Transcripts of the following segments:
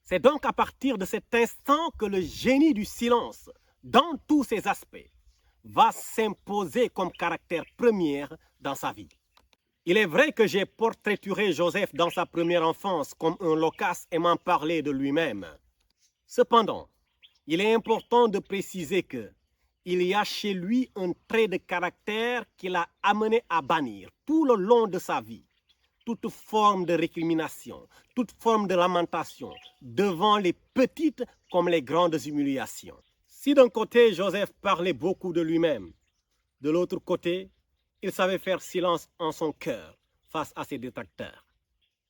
C'est donc à partir de cet instant que le génie du silence, dans tous ses aspects, va s'imposer comme caractère premier dans sa vie. Il est vrai que j'ai portraituré Joseph dans sa première enfance comme un loquace aimant parler de lui-même. Cependant, il est important de préciser que il y a chez lui un trait de caractère qui l'a amené à bannir tout le long de sa vie toute forme de récrimination, toute forme de lamentation devant les petites comme les grandes humiliations. Si d'un côté Joseph parlait beaucoup de lui-même, de l'autre côté, il savait faire silence en son cœur face à ses détracteurs.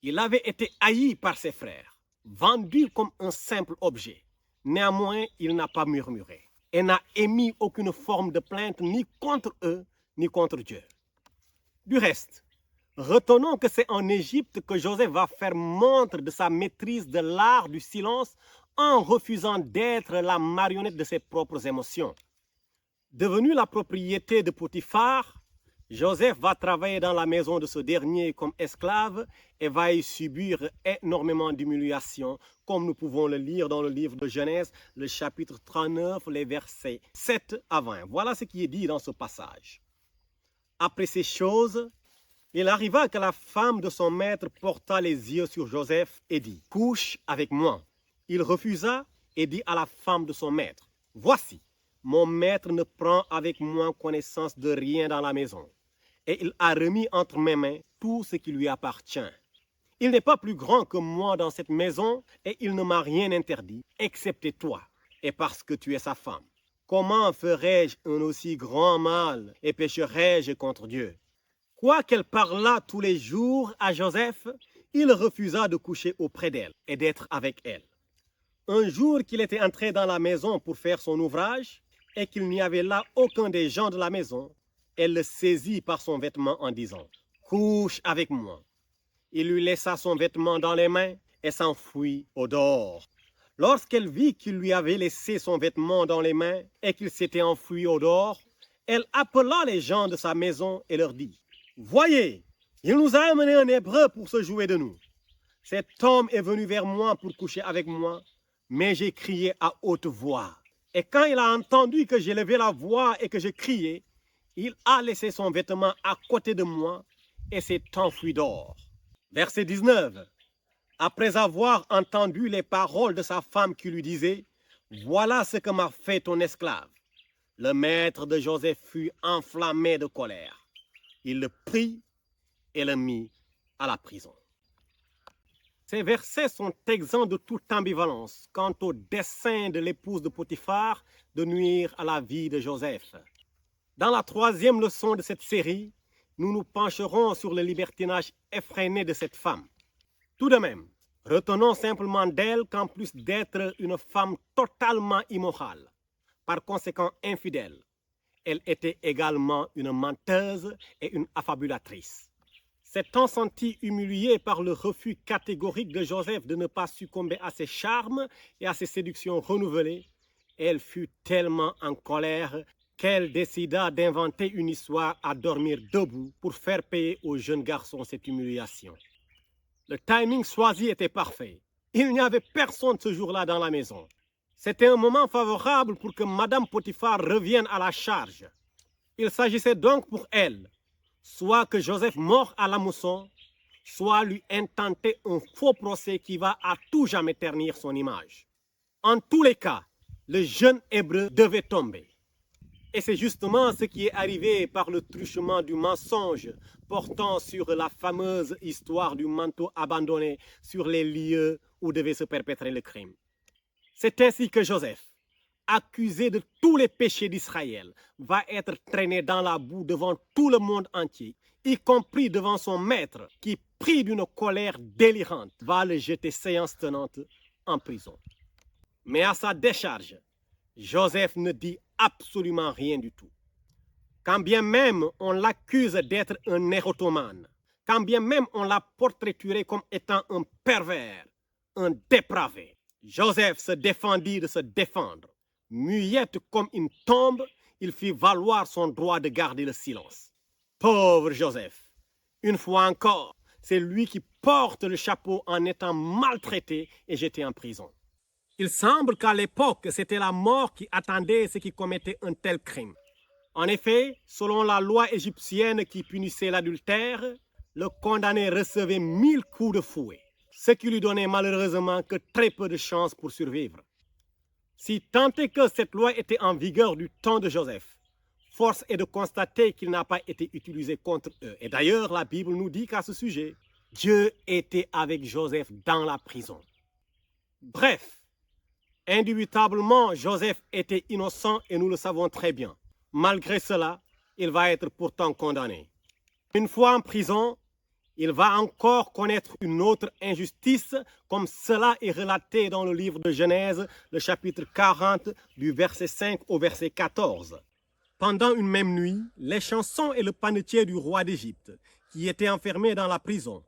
Il avait été haï par ses frères, vendu comme un simple objet. Néanmoins, il n'a pas murmuré et n'a émis aucune forme de plainte ni contre eux, ni contre Dieu. Du reste, retenons que c'est en Égypte que Joseph va faire montre de sa maîtrise de l'art du silence en refusant d'être la marionnette de ses propres émotions. Devenu la propriété de Potiphar, Joseph va travailler dans la maison de ce dernier comme esclave et va y subir énormément d'humiliations, comme nous pouvons le lire dans le livre de Genèse, le chapitre 39, les versets 7 à 20. Voilà ce qui est dit dans ce passage. Après ces choses, il arriva que la femme de son maître porta les yeux sur Joseph et dit, « Couche avec moi. » Il refusa et dit à la femme de son maître, « Voici, mon maître ne prend avec moi connaissance de rien dans la maison, et il a remis entre mes mains tout ce qui lui appartient. Il n'est pas plus grand que moi dans cette maison, et il ne m'a rien interdit, excepté toi, et parce que tu es sa femme. Comment ferais-je un aussi grand mal, et pécherais-je contre Dieu? » Quoiqu'elle parlât tous les jours à Joseph, il refusa de coucher auprès d'elle et d'être avec elle. Un jour qu'il était entré dans la maison pour faire son ouvrage et qu'il n'y avait là aucun des gens de la maison, elle le saisit par son vêtement en disant, « Couche avec moi. » Il lui laissa son vêtement dans les mains et s'enfuit au dehors. Lorsqu'elle vit qu'il lui avait laissé son vêtement dans les mains et qu'il s'était enfui au dehors, elle appela les gens de sa maison et leur dit, « Voyez, il nous a amené un Hébreu pour se jouer de nous. Cet homme est venu vers moi pour coucher avec moi, mais j'ai crié à haute voix. Et quand il a entendu que j'ai levé la voix et que je criais, il a laissé son vêtement à côté de moi et s'est enfui dehors. » Verset 19. Après avoir entendu les paroles de sa femme qui lui disait, « Voilà ce que m'a fait ton esclave. » Le maître de Joseph fut enflammé de colère. Il le prit et le mit à la prison. Ces versets sont exempts de toute ambivalence quant au dessein de l'épouse de Potiphar de nuire à la vie de Joseph. Dans la troisième leçon de cette série, nous nous pencherons sur le libertinage effréné de cette femme. Tout de même, retenons simplement d'elle qu'en plus d'être une femme totalement immorale, par conséquent infidèle, elle était également une menteuse et une affabulatrice. S'étant sentie humiliée par le refus catégorique de Joseph de ne pas succomber à ses charmes et à ses séductions renouvelées, elle fut tellement en colère qu'elle décida d'inventer une histoire à dormir debout pour faire payer au jeune garçon cette humiliation. Le timing choisi était parfait. Il n'y avait personne ce jour-là dans la maison. C'était un moment favorable pour que Madame Potiphar revienne à la charge. Il s'agissait donc pour elle, soit que Joseph meure à la mousson, soit lui intenter un faux procès qui va à tout jamais ternir son image. En tous les cas, le jeune Hébreu devait tomber. Et c'est justement ce qui est arrivé par le truchement du mensonge portant sur la fameuse histoire du manteau abandonné sur les lieux où devait se perpétrer le crime. C'est ainsi que Joseph, accusé de tous les péchés d'Israël, va être traîné dans la boue devant tout le monde entier, y compris devant son maître, qui, pris d'une colère délirante, va le jeter séance tenante en prison. Mais à sa décharge, Joseph ne dit absolument rien du tout. Quand bien même on l'accuse d'être un érotomane, quand bien même on l'a portraituré comme étant un pervers, un dépravé, Joseph se défendit de se défendre. Muette comme une tombe, il fit valoir son droit de garder le silence. Pauvre Joseph, une fois encore, c'est lui qui porte le chapeau en étant maltraité et jeté en prison. Il semble qu'à l'époque, c'était la mort qui attendait ceux qui commettaient un tel crime. En effet, selon la loi égyptienne qui punissait l'adultère, le condamné recevait 1000 coups de fouet, ce qui lui donnait malheureusement que très peu de chances pour survivre. Si tant est que cette loi était en vigueur du temps de Joseph, force est de constater qu'il n'a pas été utilisé contre eux. Et d'ailleurs, la Bible nous dit qu'à ce sujet, Dieu était avec Joseph dans la prison. Bref, indubitablement, Joseph était innocent et nous le savons très bien. Malgré cela, il va être pourtant condamné. Une fois en prison, il va encore connaître une autre injustice, comme cela est relaté dans le livre de Genèse, le chapitre 40, du verset 5 au verset 14. Pendant une même nuit, les chansons et le panetier du roi d'Égypte, qui étaient enfermés dans la prison,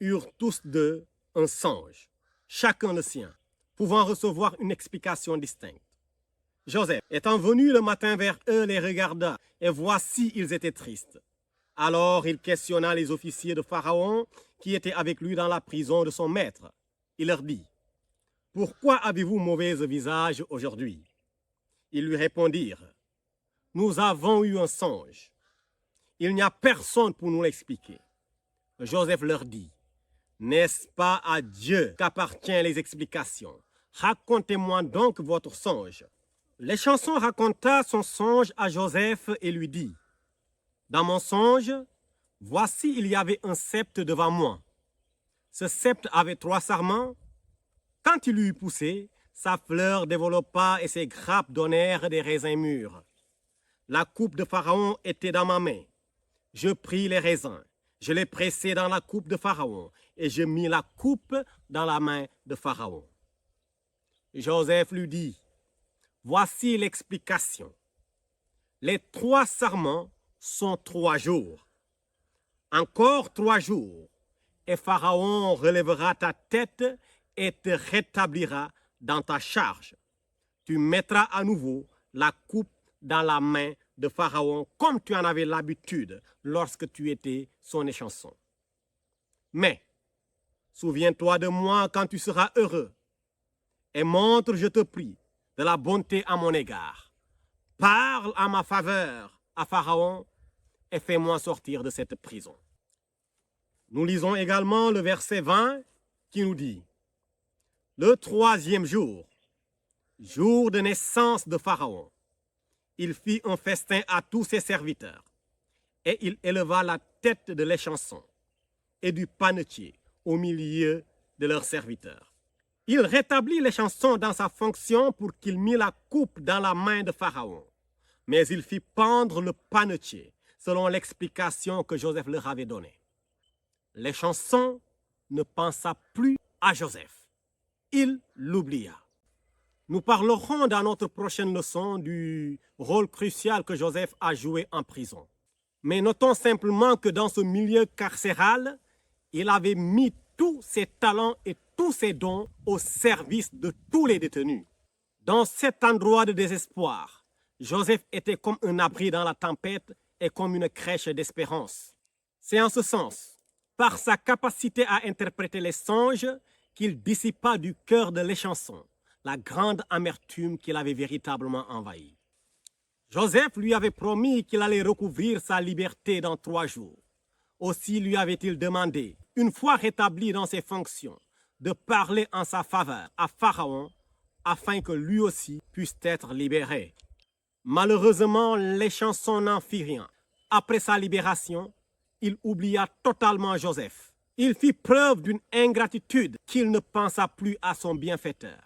eurent tous deux un songe, chacun le sien, pouvant recevoir une explication distincte. Joseph, étant venu le matin vers eux, les regarda, et voici, ils étaient tristes. Alors il questionna les officiers de Pharaon qui étaient avec lui dans la prison de son maître. Il leur dit, « Pourquoi avez-vous mauvais visage aujourd'hui ?» Ils lui répondirent, « Nous avons eu un songe. Il n'y a personne pour nous l'expliquer. » Joseph leur dit, « N'est-ce pas à Dieu qu'appartiennent les explications? Racontez-moi donc votre songe. » Les chansons raconta son songe à Joseph et lui dit, « Dans mon songe, voici il y avait un sceptre devant moi. Ce sceptre avait 3 sarments. Quand il eut poussé, sa fleur développa et ses grappes donnèrent des raisins mûrs. La coupe de Pharaon était dans ma main. Je pris les raisins, je les pressai dans la coupe de Pharaon et je mis la coupe dans la main de Pharaon. » Joseph lui dit, « Voici l'explication. Les 3 sarments sont 3 jours. Encore 3 jours, et Pharaon relèvera ta tête et te rétablira dans ta charge. Tu mettras à nouveau la coupe dans la main de Pharaon comme tu en avais l'habitude lorsque tu étais son échanson. Mais souviens-toi de moi quand tu seras heureux et montre, je te prie, de la bonté à mon égard. Parle à ma faveur à Pharaon et fais-moi sortir de cette prison. » Nous lisons également le verset 20 qui nous dit, « Le 3e jour, jour de naissance de Pharaon, il fit un festin à tous ses serviteurs, et il éleva la tête de l'échanson et du panetier au milieu de leurs serviteurs. Il rétablit l'échanson dans sa fonction pour qu'il mît la coupe dans la main de Pharaon, mais il fit pendre le panetier, selon l'explication que Joseph leur avait donnée. L'échanson ne pensa plus à Joseph. Il l'oublia. Nous parlerons dans notre prochaine leçon du rôle crucial que Joseph a joué en prison. Mais notons simplement que dans ce milieu carcéral, il avait mis tous ses talents et tous ses dons au service de tous les détenus. Dans cet endroit de désespoir, Joseph était comme un abri dans la tempête et comme une crèche d'espérance. C'est en ce sens, par sa capacité à interpréter les songes, qu'il dissipa du cœur de l'échanson la grande amertume qu'il avait véritablement envahie. Joseph lui avait promis qu'il allait recouvrir sa liberté dans 3 jours. Aussi lui avait-il demandé, une fois rétabli dans ses fonctions, de parler en sa faveur à Pharaon afin que lui aussi puisse être libéré. Malheureusement, l'échanson n'en fit rien. Après sa libération, il oublia totalement Joseph. Il fit preuve d'une ingratitude qu'il ne pensa plus à son bienfaiteur.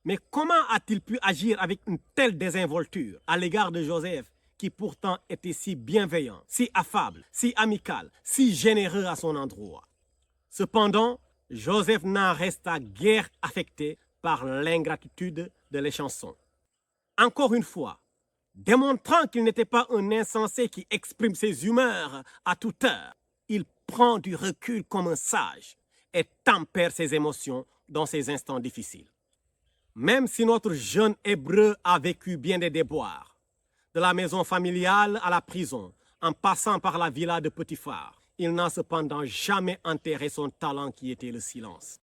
Mais comment a-t-il pu agir avec une telle désinvolture à l'égard de Joseph, qui pourtant était si bienveillant, si affable, si amical, si généreux à son endroit? Cependant, Joseph n'en resta guère affecté par l'ingratitude de l'échanson. Encore une fois, démontrant qu'il n'était pas un insensé qui exprime ses humeurs à toute heure, il prend du recul comme un sage et tempère ses émotions dans ses instants difficiles. Même si notre jeune Hébreu a vécu bien des déboires, de la maison familiale à la prison, en passant par la villa de Potiphar, Il n'a cependant jamais enterré son talent qui était le silence.